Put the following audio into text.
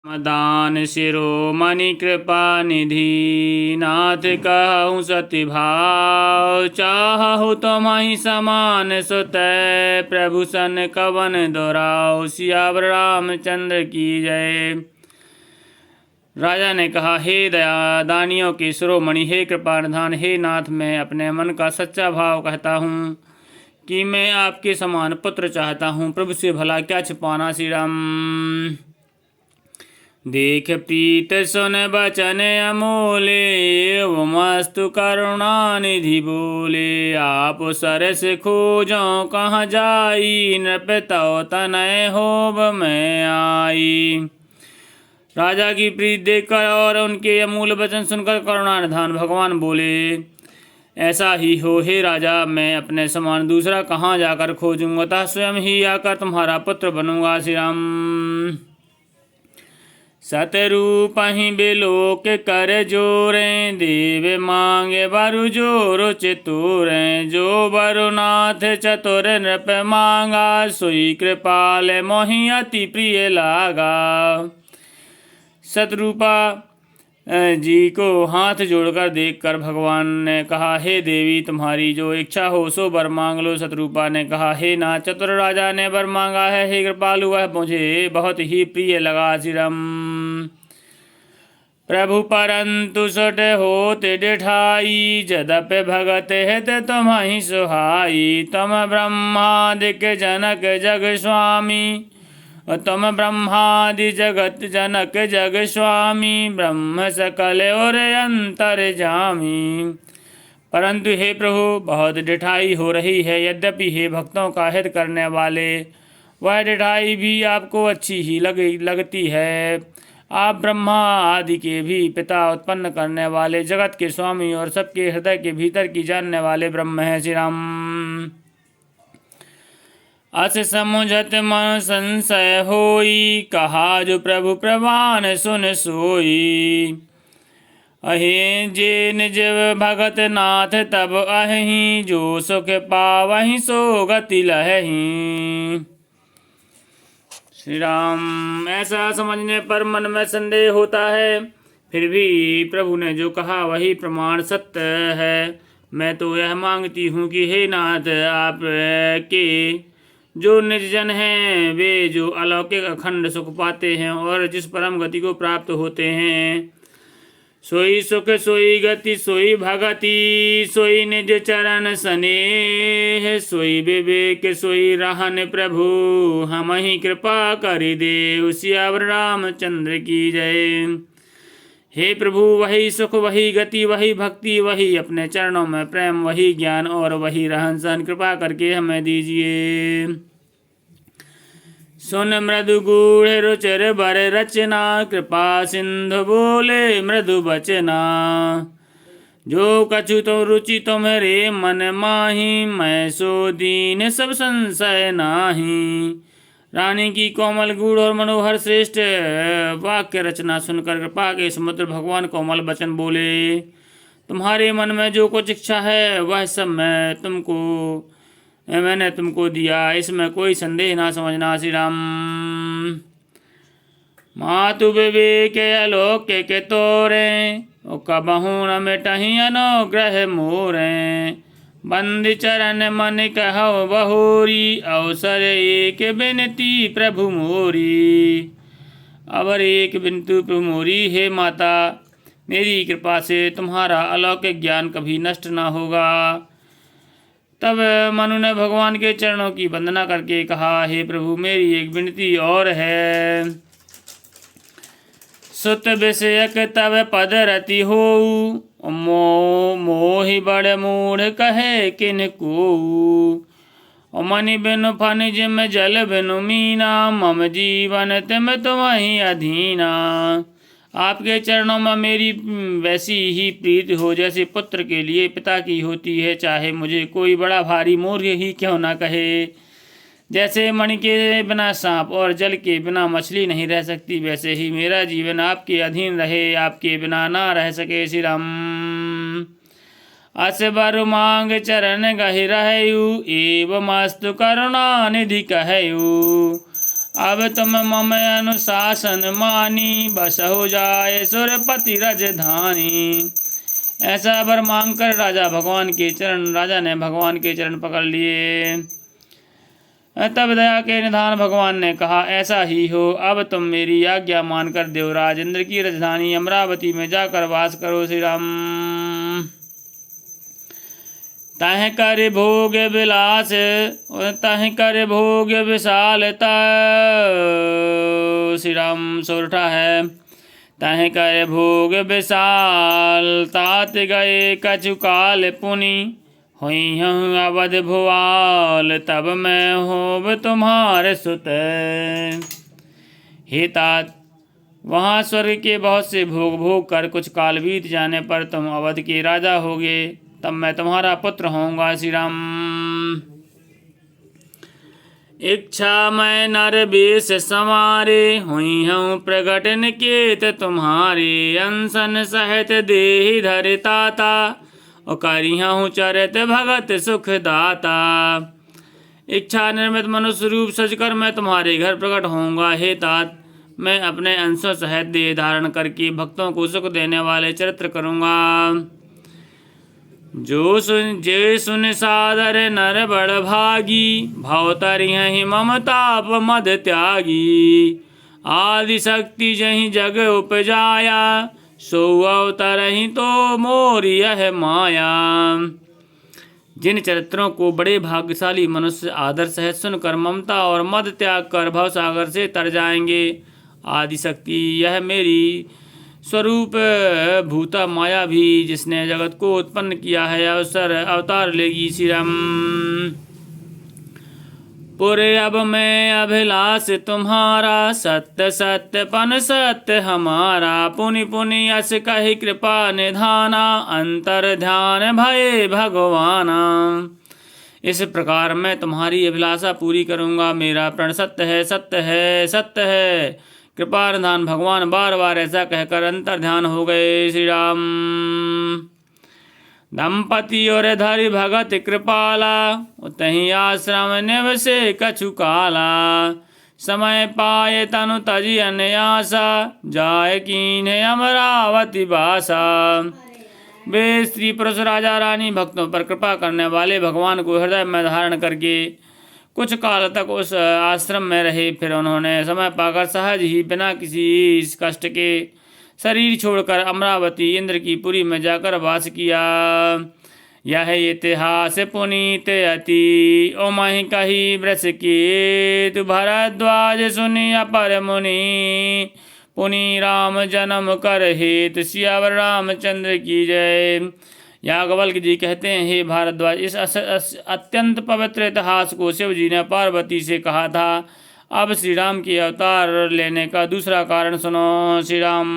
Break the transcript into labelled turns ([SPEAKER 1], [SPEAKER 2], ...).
[SPEAKER 1] मदान शिरोमणि कृपा निधि नाथ कहूँ सति भाव चाहु तुम्हि समान सुत प्रभु सन कवन दोराव। सियावर रामचंद्र की जय। राजा ने कहा, हे दया दानियों के शिरोमणि, हे कृपा निधान, हे नाथ, मैं अपने मन का सच्चा भाव कहता हूँ कि मैं आपके समान पुत्र चाहता हूँ। प्रभु से भला क्या छिपाना। श्री राम। देख प्रीत सुन बचन अमोले मस्तु करुणा निधि बोले। आप सरस खोजो कहाँ जाई नृप तव तनय होब मैं आई। राजा की प्रीत देखकर और उनके अमूल्य वचन सुनकर करुणा निधान भगवान बोले, ऐसा ही हो हे राजा, मैं अपने समान दूसरा कहाँ जाकर खोजूंगा, अतः स्वयं ही आकर तुम्हारा पुत्र बनूंगा। श्री राम। सतरूप ही बिलोक कर जोरे देव मांगे बरु जोरो चितूरे। जो बरुनाथ चतुर नृप मांगा सोई कृपाल मोहि अति प्रिय लागा। सतरूपा जी को हाथ जोड़कर देखकर भगवान ने कहा, हे देवी, तुम्हारी जो इच्छा हो सो वर मांग लो। शतरूपा ने कहा, हे नाथ, चतुर राजा ने वर मांगा है, हे कृपालु, वह मुझे बहुत ही प्रिय लगा। श्री राम। प्रभु परंतु सट होत डिठाई जदप भगत हित तुम्हि सुहाई। तुम ब्रह्मादिक जनक जग स्वामी तुम ब्रह्मादि जगत जनक जग स्वामी। ब्रह्म सकल और अंतर जामी। परंतु हे प्रभु, बहुत डिठाई हो रही है। यद्यपि हे भक्तों का हित करने वाले, वह डिठाई भी आपको अच्छी ही लगती है। आप ब्रह्मा आदि के भी पिता, उत्पन्न करने वाले, जगत के स्वामी और सबके हृदय के भीतर की जानने वाले ब्रह्म हैं। श्री राम। अस समुझत मन संशय होई कहा जो प्रभु प्रवान सुन सोई। अहे जे निज भगत नाथ तब अहि जो सुख पावहि सो गति लहहि। श्री राम। ऐसा समझने पर मन में संदेह होता है, फिर भी प्रभु ने जो कहा वही प्रमाण सत्य है। मैं तो यह मांगती हूँ कि हे नाथ, आप के जो निर्जन हैं, वे जो अलौकिक अखंड सुख पाते हैं और जिस परम गति को प्राप्त होते हैं, सोई सुख सोई गति सोई भगति सोई निज चरण स्नेह। सोई विवेक सोई रहन प्रभु हम ही कृपा करि देव। सियावर रामचंद्र की जय। हे प्रभु, वही सुख वही गति वही भक्ति वही अपने चरणों में प्रेम वही ज्ञान और वही रहन सहन कृपा करके हमें दीजिए। सुन मृदु गूढ़ रुचिर बर रचना कृपा सिंधु बोले मृदु बचना। जो कछु तो रुचि तुम्हारे मन माही मैं सो दीन सब संशय नाही। रानी की कोमल गूढ़ और मनोहर श्रेष्ठ वाक्य रचना सुनकर कृपा के समुद्र भगवान कोमल वचन बोले, तुम्हारे मन में जो कुछ इच्छा है वह सब मैंने तुमको दिया, इसमें कोई संदेह ना समझना। श्री राम। मातु विवेक अलौकिक तोरे कबहू न मिटहि अनुग्रह मोरे। बंदी चरण मन कहो बहोरी अवसर एक बिनती प्रभु मोरी। अवर एक बिनती प्रभु मोरी, हे माता, मेरी कृपा से तुम्हारा अलौकिक ज्ञान कभी नष्ट ना होगा। तब मनु ने भगवान के चरणों की वंदना करके कहा, हे प्रभु, मेरी एक विनती और है। सुत विषयक तब पद रति होऊ मोहि बड़ मूढ़ कहे किन को। मनि बिनु फन जिम जल बिनु मीना मम जीवन तिम तुम्हि अधीना। आपके चरणों में मेरी वैसी ही प्रीति हो जैसे पुत्र के लिए पिता की होती है, चाहे मुझे कोई बड़ा भारी मूर्ख ही क्यों ना कहे। जैसे मणि के बिना सांप और जल के बिना मछली नहीं रह सकती, वैसे ही मेरा जीवन आपके अधीन रहे, आपके बिना ना रह सके। श्री राम। अस बर मांग चरण गहि रहयु एवं मस्तु करुणा निधि कहयु। अब तुम मम अनुशासन मानी, बस हो जाए सुरपति राजधानी। ऐसा वर मांग कर राजा ने भगवान के चरण पकड़ लिए। तब दया के निधान भगवान ने कहा, ऐसा ही हो, अब तुम मेरी आज्ञा मानकर देवराज इंद्र की राजधानी अमरावती में जाकर वास करो। श्री राम। तह कर भोग विलास, तह कर भोग विशालता। श्री राम सोरठा है। तह कर भोग विशाल, तात गए कछु काल पुनि। हुई हूँ अवध भुआल, तब मैं होब तुम्हारे सुत। हे तात, वहाँ स्वर्ग के बहुत से भोग भोग कर कुछ काल बीत जाने पर तुम अवध के राजा होगे, तब मैं तुम्हारा पुत्र होऊंगा। श्री राम। इच्छा मैं नर बेश समारे, हुई हूँ प्रगट निकेत तुम्हारे। अनशन सहित देहि धरि ताता, और करिया हूँ चरित भगत सुख दाता। इच्छा निर्मित मनुष्य रूप सजकर मैं तुम्हारे घर प्रकट होऊंगा। हे तात, मैं अपने अंशों सहित देह धारण करके भक्तों को सुख देने वाले चरित्र करूँगा। जे सुन सादर नर बड़ भागी, भाव तरिहि ममताप मद त्यागी। आदि शक्ति जहि जग उपजाया, सो अवतरहि तो मोर यह माया। जिन चरित्रों को बड़े भाग्यशाली मनुष्य आदर सहित सुनकर ममता और मद त्याग कर भव सागर से तर जाएंगे। आदि शक्ति यह मेरी स्वरूप भूता माया भी, जिसने जगत को उत्पन्न किया है, अवतार लेगी। श्री राम। पुरे अब मैं अभिलाष तुम्हारा, सत्य सत्य पन सत्य हमारा। पुनि पुनि यस कहि कृपा निधाना, अंतर ध्यान भये भगवाना। इस प्रकार मैं तुम्हारी अभिलाषा पूरी करूँगा। मेरा प्रण सत्य है, सत्य है, सत्य है। कृपा निधान भगवान बार बार ऐसा कहकर अंतर ध्यान हो गए। श्री राम। दंपति और धरि भगत कृपाला, उतहि आश्रम निवसे कछु काला। समय पाए तनु तजि अन्यासा, जाय कीन्हे अमरावती बासा। वे स्त्री पुरुष राजा रानी भक्तों पर कृपा करने वाले भगवान को हृदय में धारण करके कुछ काल तक उस आश्रम में रहे। फिर उन्होंने समय पाकर सहज ही बिना किसी कष्ट के शरीर छोड़कर अमरावती इंद्र की पुरी में जाकर वास किया। यह इतिहास पुनीत अति, ओमहि कही वृष केतु। भरद्वाज सुनि अपर मुनि, पुनि राम जन्म कर हेतु। सियावर रामचंद्र की जय। याज्ञवल्क्य जी कहते हैं, हे भारद्वाज, इस अत्यंत पवित्र इतिहास को शिव जी ने पार्वती से कहा था। अब श्री राम के अवतार लेने का दूसरा कारण सुनो। श्री राम।